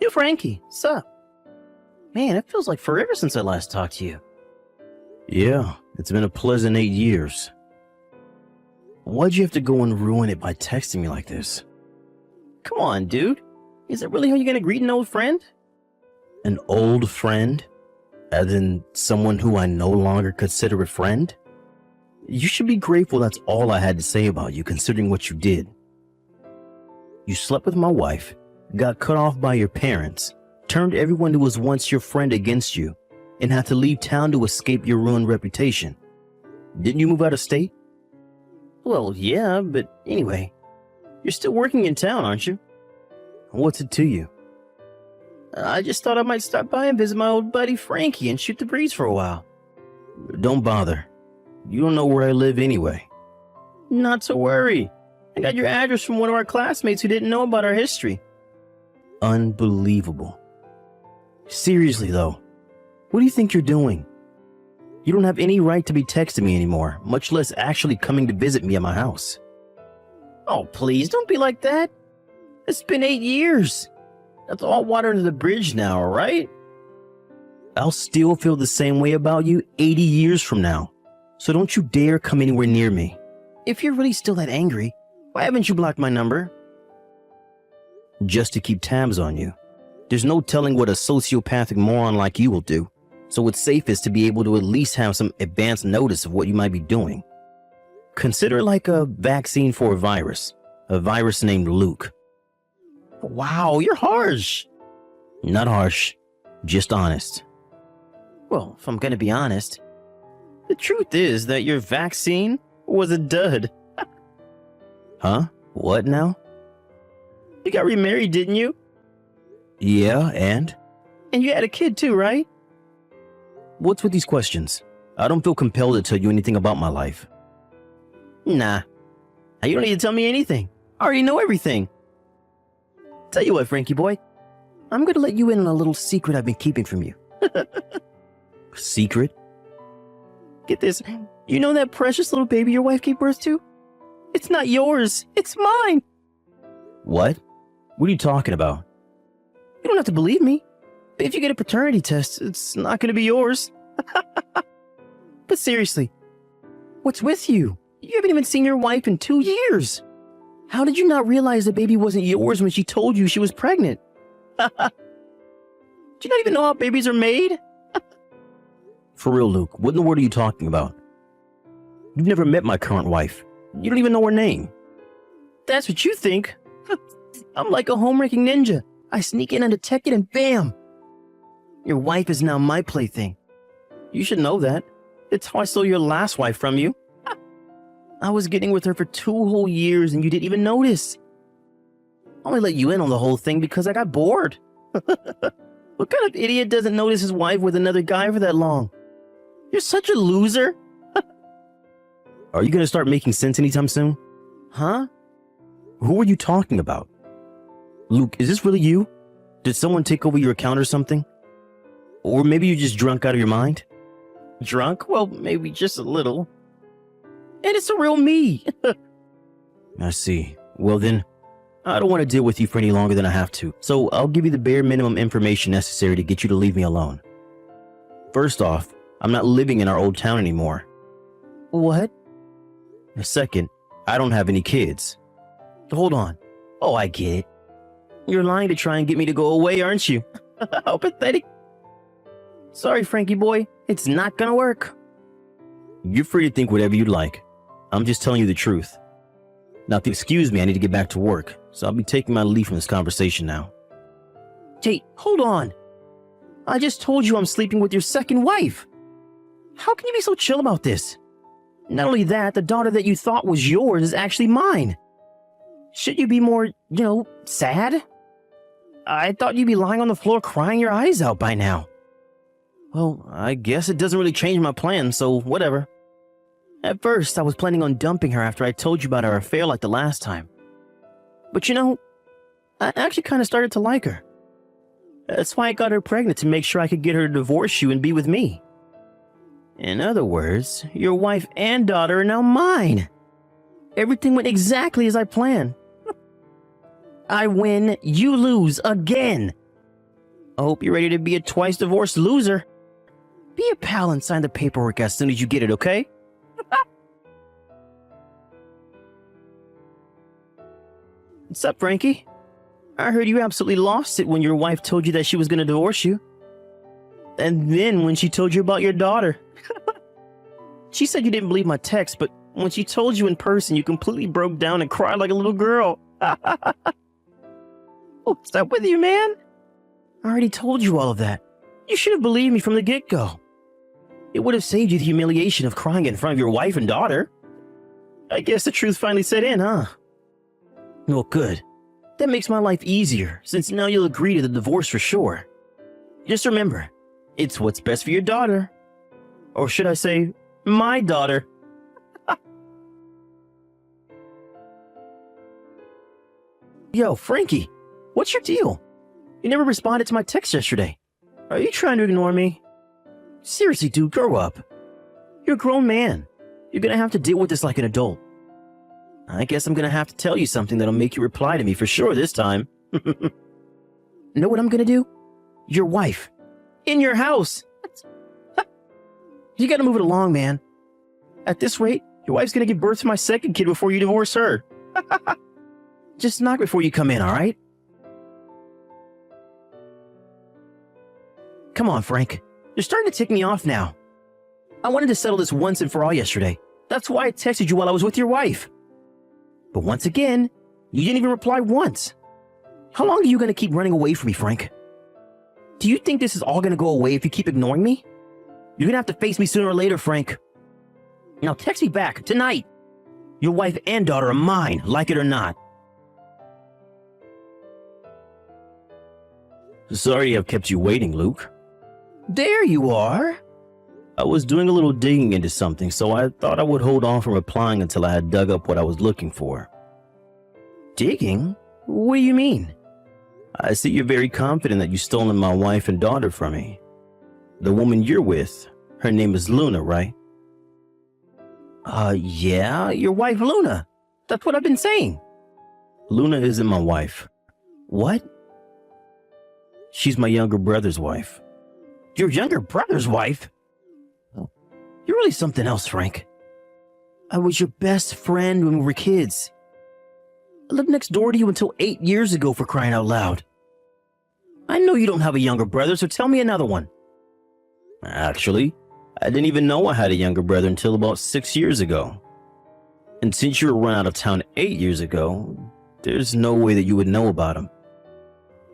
Yo, Frankie, sup? Man, it feels like forever since I last talked to you. Yeah, it's been a pleasant 8 years. Why'd you have to go and ruin it by texting me like this? Come on, dude. Is that really how you're gonna greet an old friend? An old friend? As in someone who I no longer consider a friend? You should be grateful that's all I had to say about you, considering what you did. You slept with my wife, got cut off by your parents, turned everyone who was once your friend against you, and had to leave town to escape your ruined reputation. Didn't you move out of state? Well, yeah, but anyway. You're still working in town, aren't you? What's it to you? I just thought I might stop by and visit my old buddy Frankie and shoot the breeze for a while. Don't bother. You don't know where I live anyway. Not to worry. I got your address from one of our classmates who didn't know about our history. Unbelievable. Seriously though, what do you think you're doing? You don't have any right to be texting me anymore, much less actually coming to visit me at my house. Oh, please, don't be like that. It's been 8 years. That's all water under the bridge now, all right? I'll still feel the same way about you 80 years from now. So don't you dare come anywhere near me. If you're really still that angry, why haven't you blocked my number? Just to keep tabs on you. There's no telling what a sociopathic moron like you will do. So it's safest to be able to at least have some advance notice of what you might be doing. Consider it like a vaccine for a virus named Luke. Wow, you're harsh. Not harsh, just honest. Well, if I'm gonna be honest, the truth is that your vaccine was a dud. Huh? What now? You got remarried, didn't you? Yeah, and? And you had a kid too, right? What's with these questions? I don't feel compelled to tell you anything about my life. Nah. You don't need to tell me anything. I already know everything. Tell you what, Frankie boy. I'm gonna let you in on a little secret I've been keeping from you. Secret? Get this. You know that precious little baby your wife gave birth to? It's not yours. It's mine. What? What are you talking about? You don't have to believe me. But if you get a paternity test, it's not gonna be yours. But seriously, what's with you? You haven't even seen your wife in 2 years. How did you not realize the baby wasn't yours when she told you she was pregnant? Do you not even know how babies are made? For real, Luke, what in the world are you talking about? You've never met my current wife. You don't even know her name. That's what you think. I'm like a home-wrecking ninja. I sneak in undetected and bam! Your wife is now my plaything. You should know that. It's how I stole your last wife from you. I was getting with her for 2 whole years and you didn't even notice. I only let you in on the whole thing because I got bored. What kind of idiot doesn't notice his wife with another guy for that long? You're such a loser. Are you gonna start making sense anytime soon? Huh? Who are you talking about? Luke, is this really you? Did someone take over your account or something? Or maybe you're just drunk out of your mind? Drunk? Well, maybe just a little. And it's the real me. I see. Well then, I don't want to deal with you for any longer than I have to, so I'll give you the bare minimum information necessary to get you to leave me alone. First off, I'm not living in our old town anymore. What? Second, I don't have any kids. Hold on. Oh, I get it. You're lying to try and get me to go away, aren't you? How pathetic. Sorry, Frankie boy. It's not gonna work. You're free to think whatever you'd like. I'm just telling you the truth. Now, if you excuse me, I need to get back to work, so I'll be taking my leave from this conversation now. Hey, hold on. I just told you I'm sleeping with your second wife. How can you be so chill about this? Not only that, the daughter that you thought was yours is actually mine. Should you be more, sad? I thought you'd be lying on the floor crying your eyes out by now. Well, I guess it doesn't really change my plan, so whatever. At first, I was planning on dumping her after I told you about our affair like the last time. But I actually kind of started to like her. That's why I got her pregnant, to make sure I could get her to divorce you and be with me. In other words, your wife and daughter are now mine. Everything went exactly as I planned. I win, you lose again. I hope you're ready to be a twice divorced loser. Be a pal and sign the paperwork as soon as you get it, okay? What's up, Frankie? I heard you absolutely lost it when your wife told you that she was going to divorce you. And then when she told you about your daughter. She said you didn't believe my text, but when she told you in person, you completely broke down and cried like a little girl. What's up with you, man? I already told you all of that. You should have believed me from the get-go. It would have saved you the humiliation of crying in front of your wife and daughter. I guess the truth finally set in, huh? Well, good. That makes my life easier, since now you'll agree to the divorce for sure. Just remember, it's what's best for your daughter. Or should I say, my daughter. Yo, Frankie, what's your deal? You never responded to my text yesterday. Are you trying to ignore me? Seriously, dude, grow up. You're a grown man. You're gonna have to deal with this like an adult. I guess I'm gonna have to tell you something that'll make you reply to me for sure this time. Know what I'm gonna do? Your wife. In your house. You gotta move it along, man. At this rate, your wife's gonna give birth to my second kid before you divorce her. Just knock before you come in, alright? Come on, Frank. You're starting to tick me off now. I wanted to settle this once and for all yesterday. That's why I texted you while I was with your wife. But once again, you didn't even reply once. How long are you going to keep running away from me, Frank? Do you think this is all going to go away if you keep ignoring me? You're going to have to face me sooner or later, Frank. Now text me back, tonight. Your wife and daughter are mine, like it or not. Sorry I've kept you waiting, Luke. There you are. I was doing a little digging into something, so I thought I would hold on from replying until I had dug up what I was looking for. Digging? What do you mean? I see you're very confident that you've stolen my wife and daughter from me. The woman you're with, her name is Luna, right? Yeah, your wife Luna. That's what I've been saying. Luna isn't my wife. What? She's my younger brother's wife. Your younger brother's wife? You're really something else, Frank. I was your best friend when we were kids. I lived next door to you until 8 years ago, for crying out loud. I know you don't have a younger brother, so tell me another one. Actually, I didn't even know I had a younger brother until about 6 years ago. And since you were run out of town 8 years ago, there's no way that you would know about him.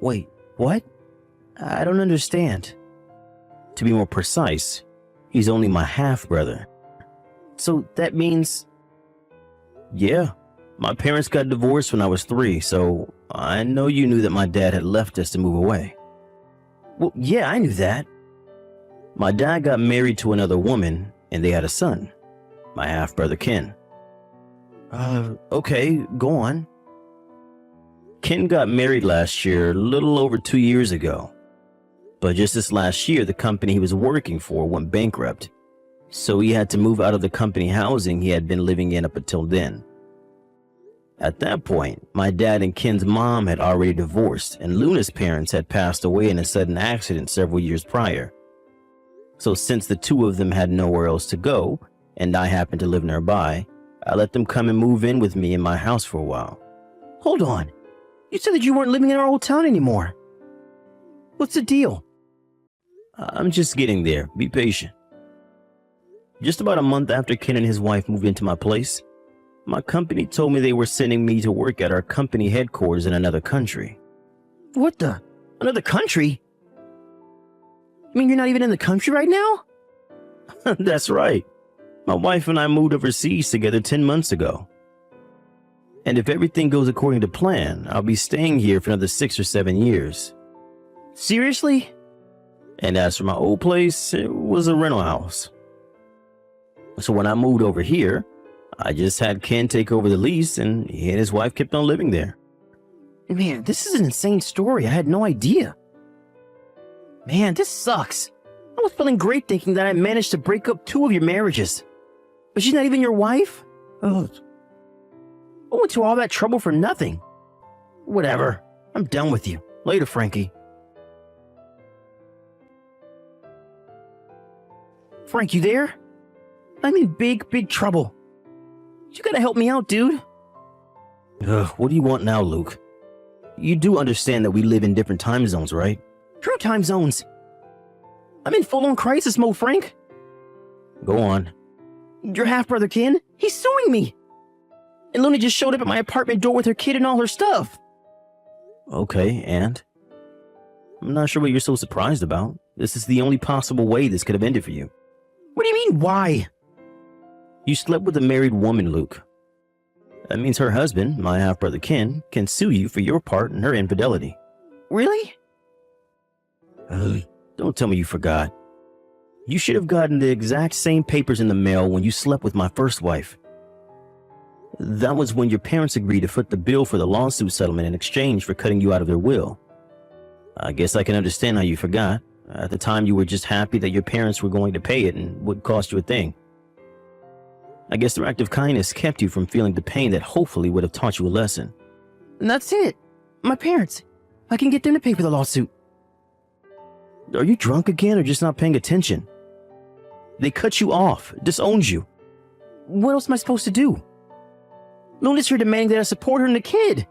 Wait, what? I don't understand. To be more precise, he's only my half-brother. So that means... Yeah, my parents got divorced when I was 3, so I know you knew that my dad had left us to move away. Well, yeah, I knew that. My dad got married to another woman, and they had a son, my half-brother Ken. Okay, go on. Ken got married last year, a little over 2 years ago. But just this last year, the company he was working for went bankrupt, so he had to move out of the company housing he had been living in up until then. At that point, my dad and Ken's mom had already divorced, and Luna's parents had passed away in a sudden accident several years prior. So since the two of them had nowhere else to go, and I happened to live nearby, I let them come and move in with me in my house for a while. Hold on. You said that you weren't living in our old town anymore. What's the deal? I'm just getting there. Be patient. Just about a month after Ken and his wife moved into my place, my company told me they were sending me to work at our company headquarters in another country. What the? Another country? You mean you're not even in the country right now? That's right. My wife and I moved overseas together 10 months ago. And if everything goes according to plan, I'll be staying here for another 6 or 7 years. Seriously? And as for my old place, it was a rental house. So when I moved over here, I just had Ken take over the lease, and he and his wife kept on living there. Man, this is an insane story. I had no idea. Man, this sucks. I was feeling great thinking that I managed to break up 2 of your marriages. But she's not even your wife? Ugh. I went to all that trouble for nothing. Whatever. I'm done with you. Later, Frankie. Frank, you there? I'm in big trouble. You gotta help me out, dude. What do you want now, Luke? You do understand that we live in different time zones, right? True time zones. I'm in full-on crisis mode, Frank. Go on. Your half-brother Ken, he's suing me. And Luna just showed up at my apartment door with her kid and all her stuff. Okay, and? I'm not sure what you're so surprised about. This is the only possible way this could have ended for you. What do you mean, why? You slept with a married woman, Luke. That means her husband, my half-brother Ken, can sue you for your part in her infidelity. Really? Don't tell me you forgot. You should have gotten the exact same papers in the mail when you slept with my first wife. That was when your parents agreed to foot the bill for the lawsuit settlement in exchange for cutting you out of their will. I guess I can understand how you forgot. At the time, you were just happy that your parents were going to pay it and wouldn't cost you a thing. I guess their act of kindness kept you from feeling the pain that hopefully would have taught you a lesson. And that's it. My parents. I can get them to pay for the lawsuit. Are you drunk again or just not paying attention? They cut you off, disowned you. What else am I supposed to do? Luna's here demanding that I support her and the kid.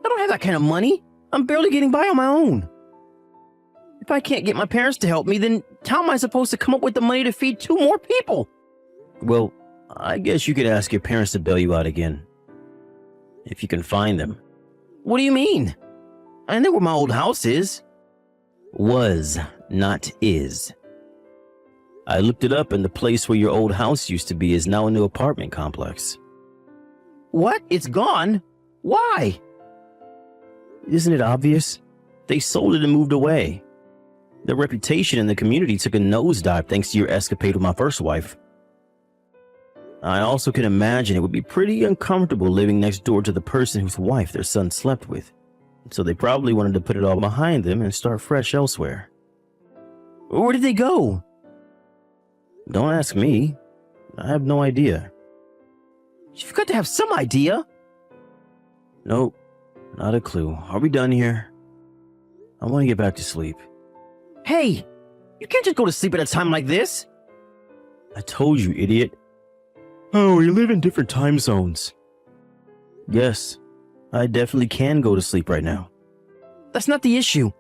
I don't have that kind of money. I'm barely getting by on my own. If I can't get my parents to help me, then how am I supposed to come up with the money to feed 2 more people? Well, I guess you could ask your parents to bail you out again. If you can find them. What do you mean? I know where my old house is. Was, not is. I looked it up and the place where your old house used to be is now a new apartment complex. What? It's gone? Why? Isn't it obvious? They sold it and moved away. Their reputation in the community took a nosedive thanks to your escapade with my first wife. I also can imagine it would be pretty uncomfortable living next door to the person whose wife their son slept with. So they probably wanted to put it all behind them and start fresh elsewhere. Where did they go? Don't ask me. I have no idea. You've got to have some idea. Nope, not a clue. Are we done here? I want to get back to sleep. Hey, you can't just go to sleep at a time like this. I told you, idiot. Oh, we live in different time zones. Yes, I definitely can go to sleep right now. That's not the issue.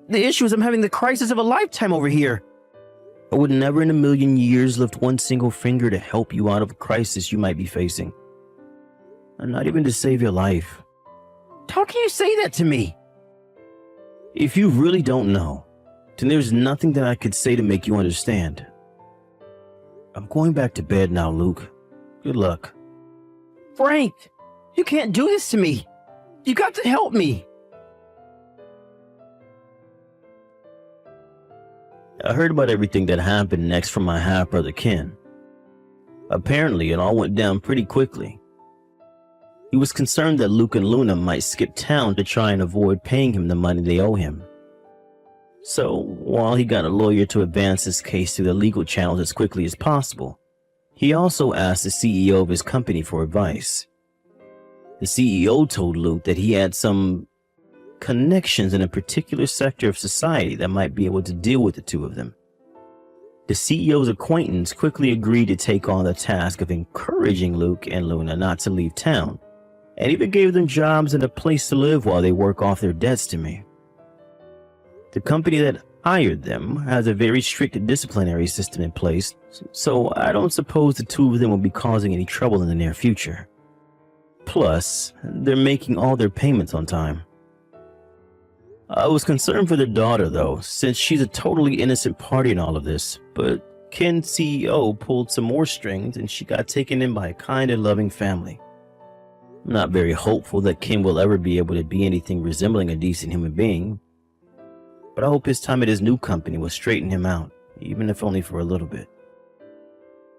The issue is I'm having the crisis of a lifetime over here. I would never in a million years lift one single finger to help you out of a crisis you might be facing. And not even to save your life. How can you say that to me? If you really don't know, then there's nothing that I could say to make you understand. I'm going back to bed now, Luke. Good luck. Frank, you can't do this to me. You got to help me. I heard about everything that happened next from my half-brother Ken. Apparently, it all went down pretty quickly. He was concerned that Luke and Luna might skip town to try and avoid paying him the money they owe him. So, while he got a lawyer to advance his case through the legal channels as quickly as possible, he also asked the CEO of his company for advice. The CEO told Luke that he had some connections in a particular sector of society that might be able to deal with the two of them. The CEO's acquaintance quickly agreed to take on the task of encouraging Luke and Luna not to leave town, and even gave them jobs and a place to live while they work off their debts to me. The company that hired them has a very strict disciplinary system in place, so I don't suppose the two of them will be causing any trouble in the near future. Plus, they're making all their payments on time. I was concerned for their daughter, though, since she's a totally innocent party in all of this, but Ken's CEO pulled some more strings and she got taken in by a kind and loving family. I'm not very hopeful that Ken will ever be able to be anything resembling a decent human being, but I hope his time at his new company will straighten him out, even if only for a little bit.